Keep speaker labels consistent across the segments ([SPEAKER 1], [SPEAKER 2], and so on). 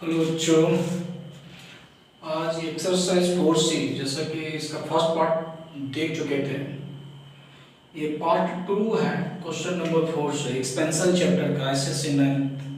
[SPEAKER 1] Hello बच्चों, आज exercise 4C जैसा कि इसका फर्स्ट पार्ट देख चुके थे। ये पार्ट 2 है, क्वेश्चन नंबर 4 से एक्सपेंशन चैप्टर का, एसएससी 9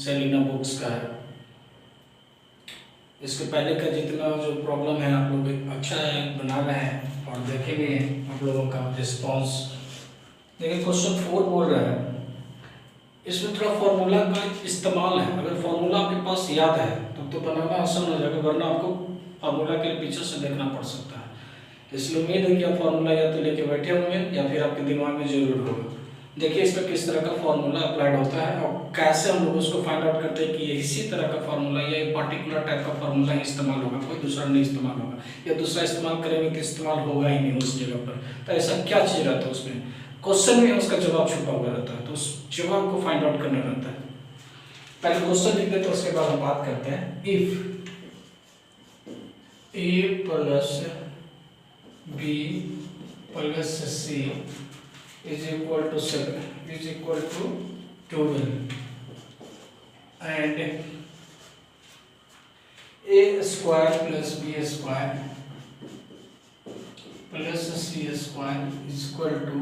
[SPEAKER 1] सेलिना बुक्स का है। इसके पहले का जितना जो प्रॉब्लम है आप लोग अच्छा है बना रहे हैं और देखेंगे आप लोगों का रिस्पॉन्स। देखिए क्वेश्चन 4 बोल रहा है, इसमें थोड़ा फॉर्मूला का इस्तेमाल है। अगर फॉर्मूला आपके पास याद है तब तो बनाना आसान हो जाएगा, वरना आपको फॉर्मूला के पीछे से देखना पड़ सकता है। इसलिए उम्मीद है कि आप फॉर्मूला या तो लेके बैठे होंगे या फिर आपके दिमाग में जरूर होगा। देखिए इसमें किस तरह का फॉर्मूला अप्लाइड होता है और कैसे हम लोग उसको फाइंड आउट करते हैं कि ये इसी तरह का फॉर्मूला या एक पर्टिकुलर टाइप का फॉर्मूला ही इस्तेमाल होगा, कोई दूसरा नहीं इस्तेमाल होगा, या दूसरा इस्तेमाल करेंगे तो इस्तेमाल होगा ही नहीं उस जगह पर। तो ऐसा क्या चीज़ रहता है उसमें, क्वेश्चन में उसका जवाब छुपा हुआ रहता है, तो उस जवाब को फाइंड आउट करना रहता है। पहले क्वेश्चन लिख देते हैं, उसके बाद हम बात करते हैं। If A plus B plus C is equal to 7 is equal to 12 and A square plus B square plus C square is equal to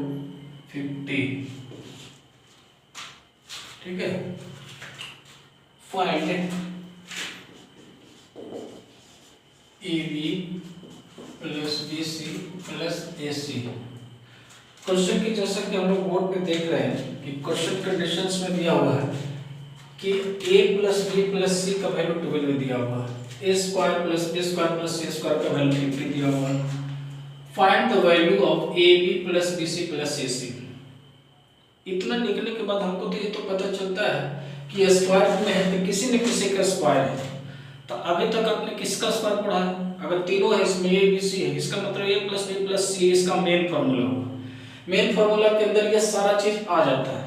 [SPEAKER 1] 50। ठीक है, find A B plus B C plus A C. Question की जैसा कि हम लोग board पे देख रहे हैं कि क्वेश्चन कंडीशंस में दिया हुआ है कि a plus B plus C का वैल्यू 12 में दिया हुआ है, A square plus B square plus C square का वैल्यू 50 दिया हुआ है। Find the value of A B plus B C plus A C. इतना लिखने के बाद हमको तो ये तो पता चलता है कि स्क्वायर में है तो किसी न किसी का स्क्वायर है। तो अभी तक आपने किसका स्क्वायर पढ़ा है? अगर तीनों है इसमें ए बी सी है, इसका मतलब ए प्लस बी प्लस सी इसका मेन फार्मूला होगा। मेन फार्मूला के अंदर ये सारा चीज आ जाता है।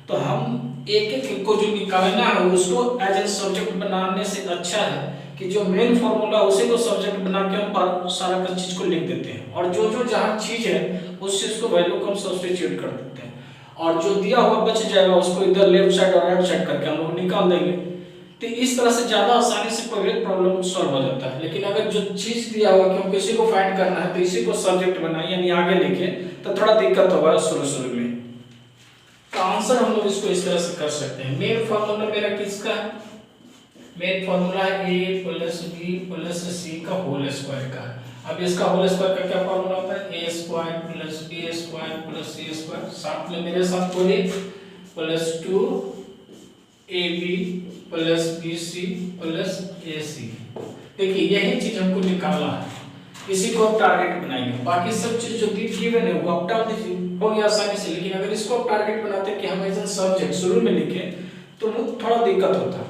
[SPEAKER 1] तो हम एक एक को जो निकालना है उसको एज ए सब्जेक्ट बनाने से अच्छा है कि जो मेन फार्मूला उसी को सब्जेक्ट बना के हम सारा का चीज को लिख देते हैं, और जो जो जहाँ चीज है उस चीज को वैल्यू को हम सब्स्टिट्यूट कर देते हैं, और जो दिया हुआ बच जाएगा उसको इधर लेफ्ट साइड और राइट साइड करके हम लोग निकाल देंगे। तो इस तरह से ज्यादा आसानी से पहले प्रॉब्लम सॉल्व हो जाता है। लेकिन अगर जो चीज दिया हुआ कि हमको इसी को फाइंड करना है तो इसी को सब्जेक्ट बनाए यानी आगे लिखे तो थोड़ा दिक्कत होगा शुरू में। तो आंसर हम लोग इसको इस तरह से कर सकते हैं। मेन फार्मूला मेरा किसका है? मेन फार्मूला है a plus B plus C का होल स्क्वायर का। अब इसका होल स्क्वायर का क्या फार्मूला होता है? a square plus b square plus c square, साथ में मेरे साथ बोलिए plus 2ab plus bc plus ac। देखिए यही चीज हमको निकालना है, इसी को आप टारगेट बनाएंगे। बाकी सब चीज जो गिवन है वो आप डाल दीजिए, हो गया आसानी से। लेकिन अगर इसको आप टारगेट बनाते हैं कि हम एज सब्जेक्ट शुरू में लिखें तो वो थोड़ा दिक्कत होता है।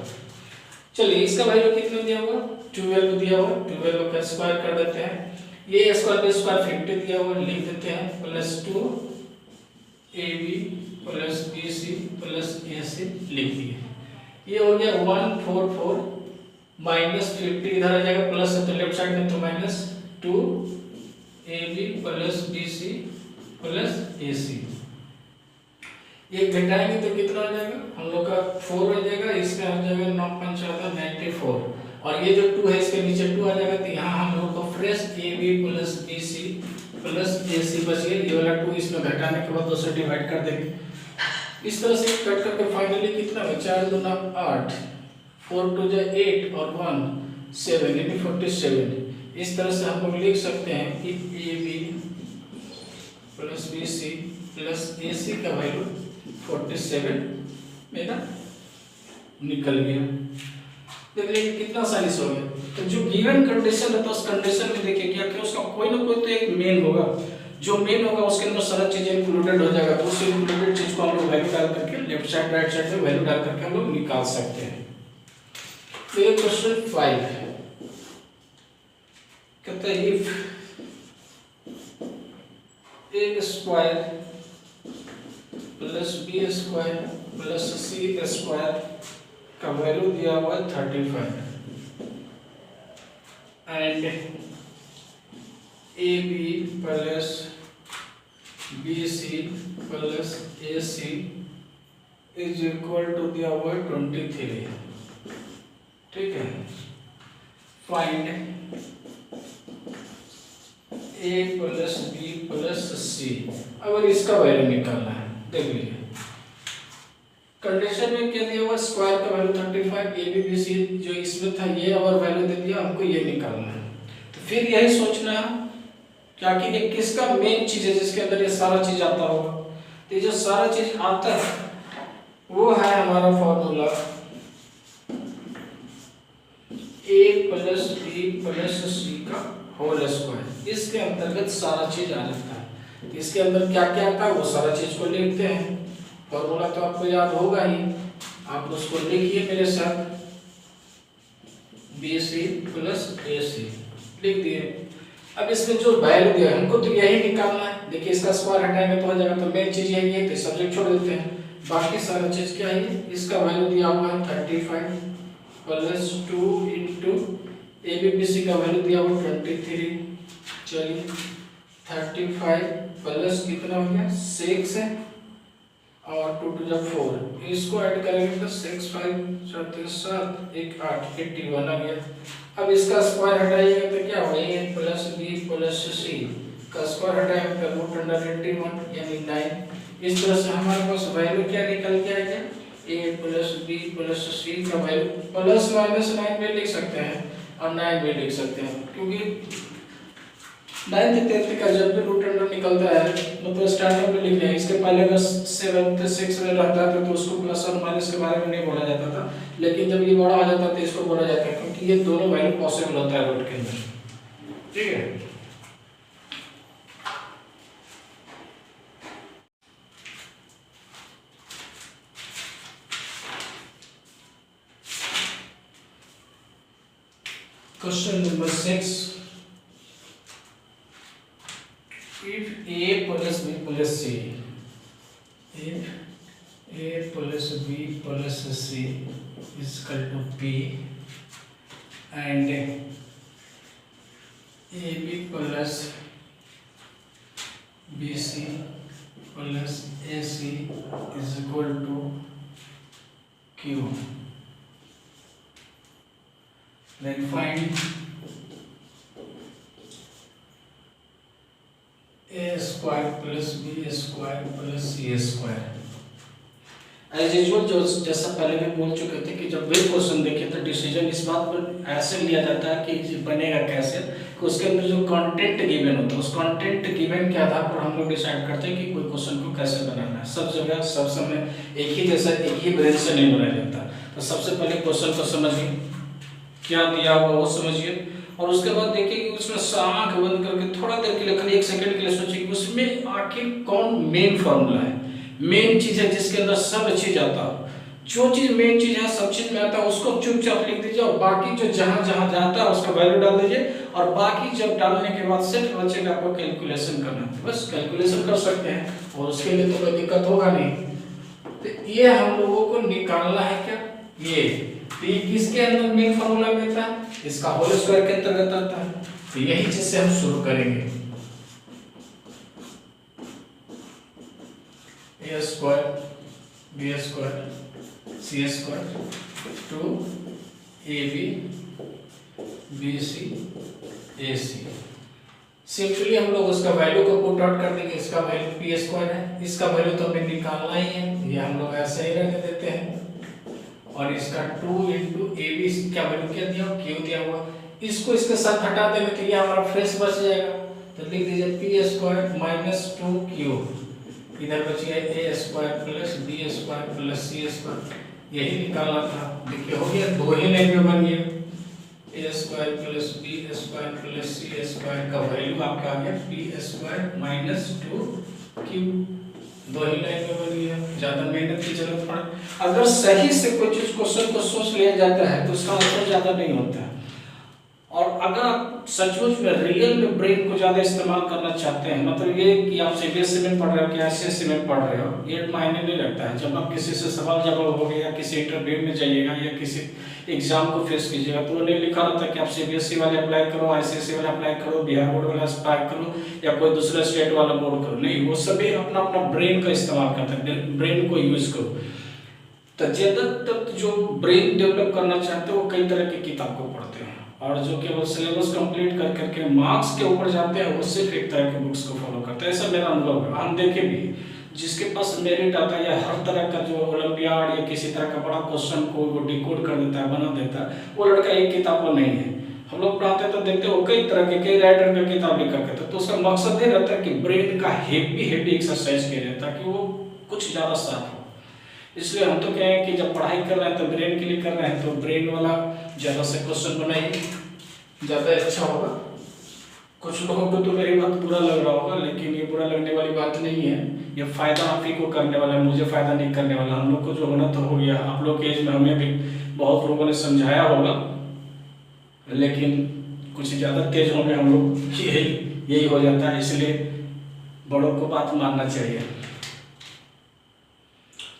[SPEAKER 1] चलिए इसका वैल्यू कितना दिया हुआ? 12 दिया हुआ, 12 का स्क्वायर कर देते हैं। ये स्क्वायर पे स्क्वायर 50 दिया हुआ, लिख देते हैं plus 2ab plus bc plus ac लिख दिए। ये हो गया 144 माइनस 50 इधर आ जाएगा, प्लस है तो लेफ्ट साइड में तो minus 2ab plus bc plus ac। ये घटाएंगे तो कितना आ जाएगा? हम लोग का 4 हो जाएगा, इसमें आ जाएगा 9 5 94, और ये जो 2 है इसके नीचे 2 आ जाएगा। तो यहाँ हम लोग को fresh ab plus bc plus ac बच गया। ये वाला 2 इसमें घटाने के बाद 2 से डिवाइड कर देंगे। इस तरह से कट करके फाइनली कितना है? 4 दूना 8, 4 2 जा 8 और 1 7 यानी 47। इस तरह से हम लोग लिख सकते हैं कि ab plus bc plus ac का वैल्यू 47 मेरा निकल गया। देख लीजिए कितना आसानी से हो गया। तो जो गिवन कंडीशन है तो उस कंडीशन में देखिए क्या कि उसका कोई ना कोई तो एक मेन होगा, जो मेन होगा उसके अंदर सारा चीजें इंक्लूडेड हो जाएगा। तो उस इंक्लूडेड चीज को हम लोग वैल्यू डाल करके लेफ्ट साइड राइट साइड में वैल्यू डाल करके हम लोग निकाल सकते हैं। तो ये क्वेश्चन 5 है, कहता है if a square plus B square plus C square का वैल्यू दिया हुआ है 35 and A B plus B C plus A C is equal to दिया हुआ है 23। ठीक है। Find A plus B plus C. अगर इसका वैल्यू निकालना है, देख लीजिए कंडीशन में क्या दिया हुआ, स्क्वायर का value 35, A B B C जो इसमें था ये और वैल्यू दे दिया, हमको ये निकालना है। तो फिर यही सोचना है क्या कि ये किसका मेन चीज है जिसके अंदर ये सारा चीज आता होगा। तो ये जो सारा चीज आता है वो है हमारा फॉर्मूला ए प्लस बी प्लस सी का होल स्क्वायर। इसके अंतर्गत सारा चीज आ जाता है। इसके अंदर क्या क्या आता है वो सारा चीज को लिखते हैं। फॉर्मूला तो आपको याद होगा ही, आप उसको लिखिए मेरे साथ, बी सी प्लस ए सी लिख दिए। अब इसमें जो वैल्यू दिया है हमको तो यही निकालना है। देखिए इसका स्क्वायर हटाएंगे तो हो जाएगा, तो मेन चीज यही है, तो सब्जेक्ट छोड़ देते हैं। बाकी सारा चीज क्या है, इसका वैल्यू दिया हुआ है 35 plus 2 into A B B C का वैल्यू दिया हुआ 23। चलिए 35 प्लस कितना हो गया 6 है और 2 टू जब 4, इसको ऐड करेंगे तो 6 5 7 1 8 81 आ गया। अब इसका स्क्वायर हटाइएगा तो क्या होगा, ए प्लस बी प्लस सी का स्क्वायर हटाएंगे तो रूट अंडर 81 यानी 9। इस तरह से हमारे पास वैल्यू क्या निकल के आएगा, ए प्लस बी प्लस सी का वैल्यू प्लस माइनस 9 में लिख सकते हैं और 9 में लिख सकते हैं, क्योंकि 9 से 33 का जब भी रूट अंडर निकलता है मतलब स्टार्टिंग में लिखना है। इसके पहले अगर 7 से 6 में रहता था तो उसको प्लस और माइनस के बारे में नहीं बोला जाता था, लेकिन जब ये बड़ा हो जाता है तो इसको बोला जाता है, क्योंकि ये दोनों वैल्यू पॉसिबल होता है रूट के अंदर। ठीक है, question number 6, if a plus b plus c, if a plus b plus c is equal to p and ab plus bc plus ac is equal to q, then find a square plus B square plus C square. As usual जो जैसा पहले भी बोल चुके थे कि जब भी क्वेश्चन देखे तो डिसीजन इस बात पर ऐसे लिया जाता है कि बनेगा कैसे, कि उसके अंदर जो कंटेंट गिवन होता है उस कंटेंट गिवन के आधार पर हम लोग डिसाइड करते हैं कि कोई क्वेश्चन को कैसे बनाना है। सब जगह सब समय एक ही जैसा एक ही ब्रेन से नहीं बनाया जाता। तो सबसे पहले क्वेश्चन को समझिए, क्या दिया हुआ वो समझिए, और उसके बाद देखिए कि उसमें आंख बंद करके थोड़ा देर के लिए, खाली 1 सेकंड के लिए सोचिए कि उसमें आखिर कौन मेन फॉर्मूला है, मेन चीज है जिसके अंदर सब चीज आता हो। जो चीज मेन चीज है सब चीज में आता है उसको चुपचाप लिख दीजिए, और बाकी जो जहां जहां जाता है उसका वैल्यू डाल दीजिए, और बाकी जब डालने के बाद सिर्फ बचेगा आपको कैलकुलेशन करना है। बस कैलकुलेशन कर सकते हैं और उसके लिए तो कोई दिक्कत होगा नहीं। तो ये हम लोगों को निकालना है क्या, ये किसके अंदर मेन फॉर्मूला में था, इसका होल स्क्वायर के अंतर्गत आता है। तो यही चीज से हम शुरू करेंगे, A square B square C square two A B C A C. Simply हम लोग उसका वैल्यू को पुट आउट कर देंगे। इसका वैल्यू पी स्क्वायर है, इसका वैल्यू तो हमें निकालना ही है, ये हम लोग ऐसे ही रहने देते हैं। और इसका 2 इंटू ए बी क्या वैल्यू क्या दिया, क्यू दिया हुआ, इसको इसके साथ हटा देंगे तो ये हमारा फ्रेश बच जाएगा। तो लिख दीजिए पी स्क्वायर माइनस 2q, इधर बचिए A square plus B square plus C square, यही निकालना था। देखिए हो गया, दो ही लाइन में बन गया, A square plus B square plus C square का वैल्यू आपका आ गया पी स्क्वायर माइनस 2q, दो ही लाइन में बन गया, ज्यादा मेहनत की जरूरत पड़े। अगर सही से कोई चीज क्वेश्चन को सोच लिया जाता है तो उसका आंसर ज्यादा नहीं होता है। और अगर आप सचमुच में रियल में ब्रेन को ज्यादा इस्तेमाल करना चाहते हैं, मतलब ये कि आप सीबीएसई में पढ़ रहे हो कि आईसीएसई में पढ़ रहे हो, ये मायने नहीं रखता है। जब आप किसी से सवाल जवाब होगे या किसी इंटरव्यू में जाइएगा या किसी एग्जाम को फेस कीजिएगा तो उन्हें लिखा रहता है कि आप सीबीएसई वाले अप्लाई करो, आईसीएसई वाले अप्लाई करो, बिहार बोर्ड वाला अप्लाई करो या कोई दूसरा स्टेट वाला बोर्ड करो। नहीं, वो सभी अपना अपना ब्रेन का इस्तेमाल करते हैं, ब्रेन को यूज करो। तो ज्यादातर जो ब्रेन डेवलप करना चाहते हैं वो कई तरह की किताब को पढ़ते हैं, और जो केवल सिलेबस कंप्लीट कर करके मार्क्स के ऊपर जाते हैं वो सिर्फ एक तरह के बुक्स को फॉलो करते हैं। ऐसा मेरा अनुभव है, हम देखे भी जिसके पास मेरिट आता है या हर तरह का जो ओलंपियाड या किसी तरह का बड़ा क्वेश्चन को वो डिकोड कर देता है, बना देता है, वो लड़का एक किताब को नहीं है। हम लोग पढ़ाते तो देखते हो कई तरह के कई राइटर का किताब लिखा करते, तो उसका मकसद ये रहता है कि ब्रेन का हेवी एक्सरसाइज किया जाए ताकि वो कुछ ज़्यादा शार्प हो। इसलिए हम तो कहें कि जब पढ़ाई कर रहे हैं तो ब्रेन के लिए कर रहे हैं तो ब्रेन वाला ज़्यादा से क्वेश्चन बनाइए, ज़्यादा अच्छा होगा। कुछ लोगों को तो मेरी बात बुरा लग रहा होगा, लेकिन ये बुरा लगने वाली बात नहीं है। ये फायदा आप ही को करने वाला है, मुझे फायदा नहीं करने वाला। हम लोग को जो होना तो हो गया, आप लोग के एज में हमें भी बहुत लोगों ने समझाया होगा, लेकिन कुछ ज़्यादा तेज होंगे हम लोग, यही हो जाता है। इसलिए बड़ों को बात मानना चाहिए।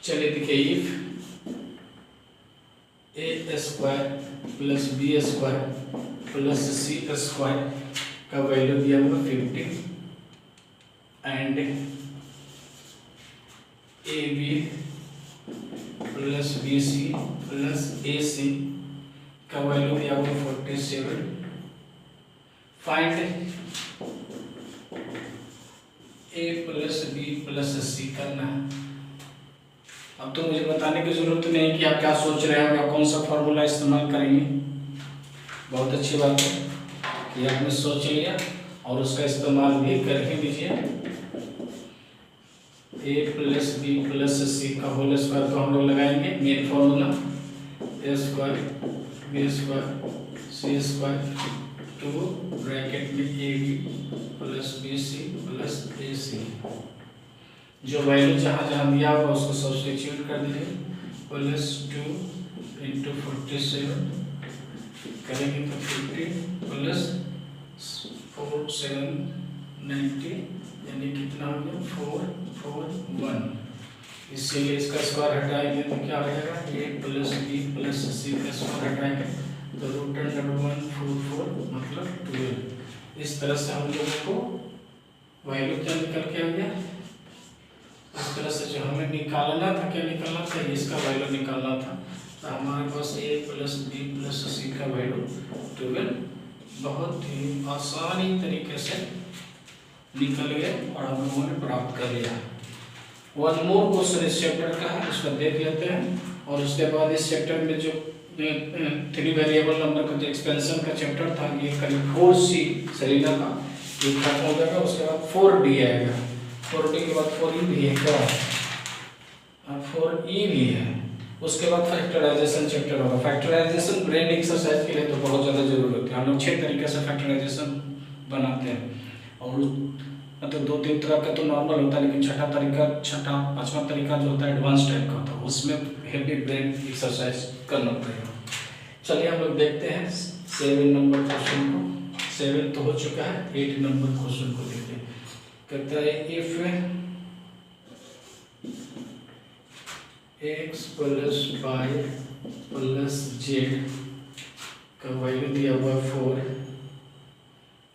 [SPEAKER 1] चलिए देखिए, if A square plus B square plus C square का वैल्यू दिया हुआ 50 and A B plus B C plus A C का वैल्यू दिया हुआ 47, find A plus B plus C करना है। अब तो मुझे बताने की जरूरत नहीं कि आप क्या सोच रहे हो या कौन सा फॉर्मूला इस्तेमाल करेंगे। बहुत अच्छी बात है कि आपने सोच लिया और उसका इस्तेमाल भी कर ही दीजिए। A plus B plus C का होल स्क्वायर को हम लोग लगाएंगे main formula, A square B square C square two bracket में A B plus B C plus A C. जो वैल्यू जहाँ जहाँ दिया होगा उसको सब्स्टिट्यूट कर दीजिए। प्लस 2 इंटू 47 करेंगे तो 50 प्लस 4 7 90 यानी कितना हो गया 441। इसीलिए इसका स्क्वायर हटाएंगे तो क्या रहेगा, ए प्लस बी प्लस सी का स्क्वायर हटाएंगे तो √144 मतलब 12। इस तरह से हम लोगों को वैल्यू क्या निकल के आ गया। इस तरह से जो हमें निकालना था, क्या निकालना था, इसका वैल्यू निकालना था। तो हमारे पास ए प्लस बी प्लस सी का वैल्यू 12 बहुत ही आसानी तरीके से निकल गया और हम लोगों ने प्राप्त कर लिया। वन मोर क्वेश्चन इस चैप्टर का है, उसको देख लेते हैं और उसके बाद इस चैप्टर में जो 3 वेरिएबल नंबर का जो एक्सपेंशन का चैप्टर था, ये करीब 4C सेलिना का ये खत्म हो जाएगा। उसके बाद 4D आएगा, 4D के बाद 4E भी है क्या, 4E भी है। उसके बाद फैक्टराइजेशन चैप्टर होगा। फैक्टराइजेशन ब्रेन एक्सरसाइज के लिए तो बहुत ज़्यादा जरूरत है। हम लोग 6 तरीके से फैक्टराइजेशन बनाते हैं और मतलब 2-3 तरह का तो नॉर्मल होता है, लेकिन छठा पांचवा तरीका जो होता है एडवांस टाइप का होता है, उसमें हेवी ब्रेन एक्सरसाइज करना पड़ेगा। चलिए हम लोग देखते हैं 7 नंबर क्वेश्चन को। 7 तो हो चुका है, 8 नंबर क्वेश्चन को देखिए। कहता है इफ x plus Y plus Z का वैल्यू दिया हुआ 4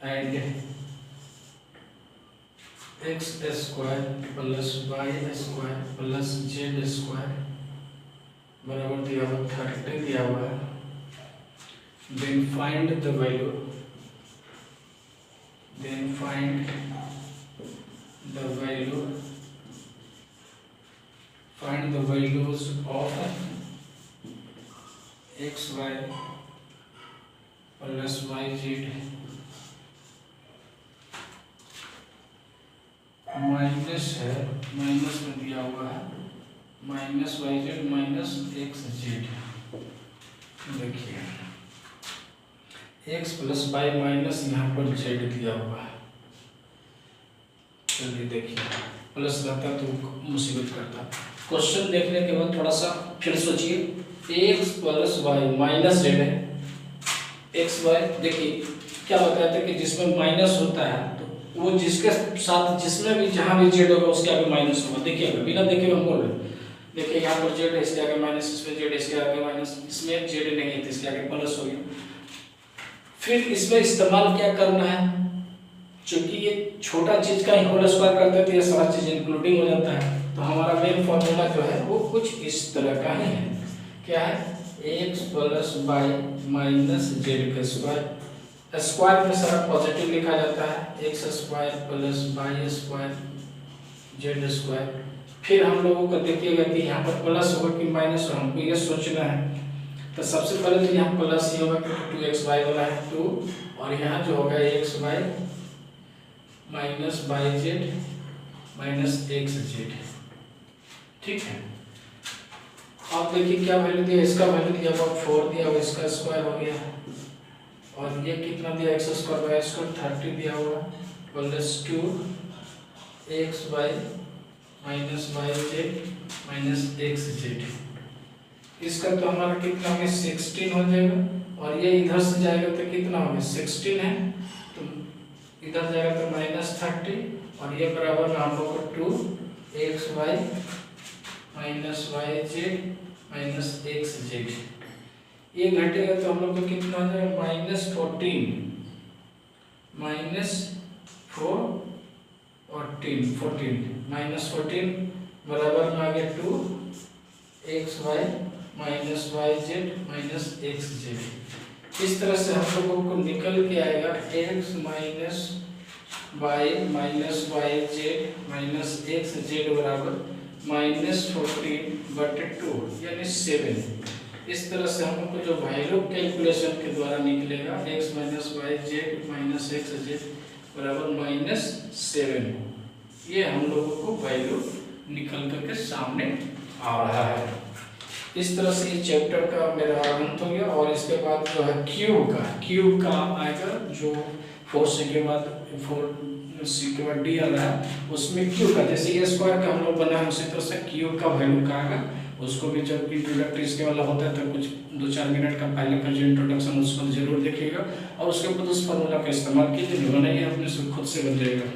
[SPEAKER 1] and x square plus Y square plus Z square बराबर दिया हुआ 30 दिया हुआ है, then find the value, then find the value, find the values of x y plus y z minus है, माइनस में दिया हुआ है minus Y Z minus X Z. देखिए x प्लस वाई माइनस यहाँ पर जेड दिया हुआ है। चलिए देखिए, प्लस रहता तो मुसीबत करता। क्वेश्चन देखने के बाद थोड़ा सा फिर सोचिए। x plus Y minus Z है, एक्स वाई देखिए क्या बताया था कि जिसमें माइनस होता है तो वो जिसके साथ जिसमें भी जहाँ भी जेड होगा उसके आगे माइनस होगा। देखिए बिना देखे हम बोल रहे हैं, देखिए यहाँ पर जेड है इसके आगे माइनस, इसमें जेड इसके आगे माइनस, इसमें जेड नहीं है तो इसके आगे प्लस हो गया। फिर इसमें इस्तेमाल क्या करना है, चूंकि ये छोटा चीज का ही होल स्क्वायर करते हैं तो ये सारा चीज इंक्लूडिंग हो जाता है। तो हमारा मेन फॉर्मूला जो है वो कुछ इस तरह का ही है। क्या है, X plus Y minus Z का स्क्वायर। स्क्वायर में सारा पॉजिटिव लिखा जाता है, X square plus Y square Z square. फिर हम लोगों को देखिएगा कि यहाँ पर प्लस होगा कि माइनस, हमको ये सोचना है। तो सबसे पहले तो यहाँ प्लस ही होगा क्योंकि 2x वाई वाला है 2, और यहाँ जो होगा X Y minus Y Z minus X Z. ठीक है, अब देखिए क्या वैल्यू दिया, इसका वैल्यू दिया हुआ 4 दिया हुआ, इसका स्क्वायर हो गया, और ये कितना दिया एक्स स्क्वायर वाई स्क्वायर 30 दिया हुआ plus 2 X Y minus Y Z minus X Z. इसका तो हमारा कितना होगा 16 हो जाएगा, और ये इधर से जाएगा तो कितना होगा 16 है, तो इधर जाएगा तो माइनस 30, और ये बराबर में हम लोग को 2 X Y minus Y Z minus X Z. ये घटेगा तो हम लोग को कितना हो जाएगा माइनस 14 माइनस 14 बराबर में आ गया 2 X Y minus Y Z minus X Z. इस तरह से हम लोगों को निकल के आएगा X minus Y Z minus X Z बराबर माइनस 14/2 यानी 7। इस तरह से हम लोग को जो वैल्यू कैलकुलेशन के द्वारा निकलेगा X minus Y Z minus X Z बराबर माइनस 7, ये हम लोगों को वैल्यू निकल करके सामने आ रहा है। इस तरह से ये चैप्टर का मेरा अंत हो गया, और इसके बाद जो है क्यूब का आएगा, जो 4C के बाद 4C के बाद डी आ रहा है, उसमें क्यूब का जैसे ये स्क्वायर का हम लोग बनाए उसी तरह से क्यूब का वैल्यू का आएगा। उसको भी जब इंट्रोडक्टरी इसके वाला होता है तो कुछ 2-4 मिनट का पहले का जो इंट्रोडक्शन उसको जरूर देखिएगा, और उसके बाद उस फॉर्मूला का इस्तेमाल कीजिए, बनाइए अपने से खुद से बन जाएगा।